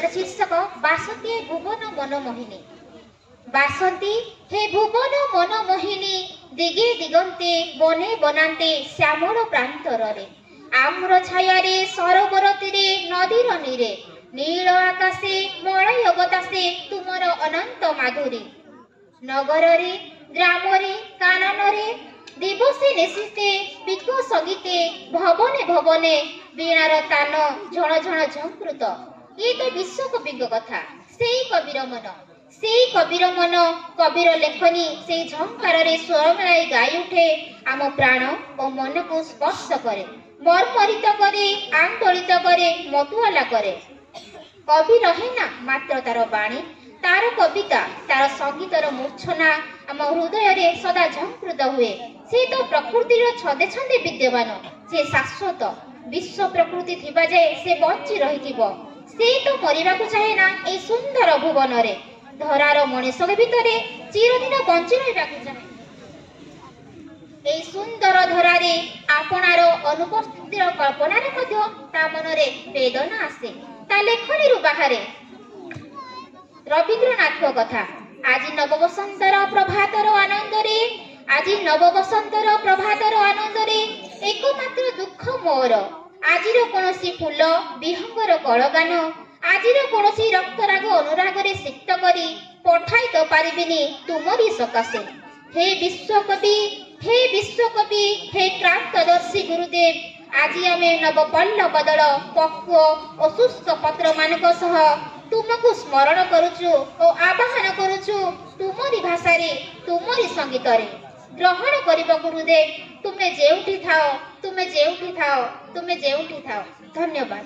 शीर्षक बासंती भुवन मनमोहिनी। बासंती हे भुवन मनमोहिनी दिगे दिगंते बने बनाते श्यामल प्रांतरे आम्र छायारे सरोवर तीरे नदीर नीरे नील आकाशे मलय बतासे तुमर अनंत माधुरी नगरे ग्रामरे काननरे दिवसे निशिते पिको संगीते भवने भवने वीणार तान झण झण झंकृत। ये तो विश्वकवि कथा से कबीर मन कबीर लेखनी से झंकार स्वर मिलाई गाई उठे आम प्राण और मन को स्पर्श करे मर्मरित करे आंदोलित करे मधुआला करे। कवि रहे ना मात्र तार बाणी तार कविता तार संगीतर मूर्छना आम हृदय रे सदा झंकृत हुए। से तो प्रकृतिर छंदे छंदे विद्यमान से शाश्वत विश्व प्रकृति थिबा जाए से बंची रहिथिबो। से तो मरिबा को चाहे ना ए सुंदर भुवन रे धरार मनीष भितर चिरदिन बंची रहिबा को चाहे। ए सुंदर धरारे आपणार अनुपस्थितिर कल्पना रे मध्य ता मनरे वेदना आसे ता लेखनी रु बाहरे। रवींद्रनाथ कथा आज नवबसंतर प्रभातर आनंदरे आज नवबसंतर प्रभातर आनंदरे एकमात्र दुख मोर आजिर कोनोसी फूल विहंगर कलगान आजिर कोनोसी रक्तराग अनुराग रे सिक्त करी पठाई तो पारिबिनी तुमरी सकाशे। हे विश्वकवि हे क्रांतदर्शी गुरुदेव आज आमे नवपल्ल बदल पक्व और शुष्क पत्र मानक सह तुमको स्मरण करुचु और आवाहन करुचु तुमरी भाषा रे तुमरी संगीत रे ग्रहण करिब गुरुदेव। तुमे जेउठी थाओ धन्यवाद।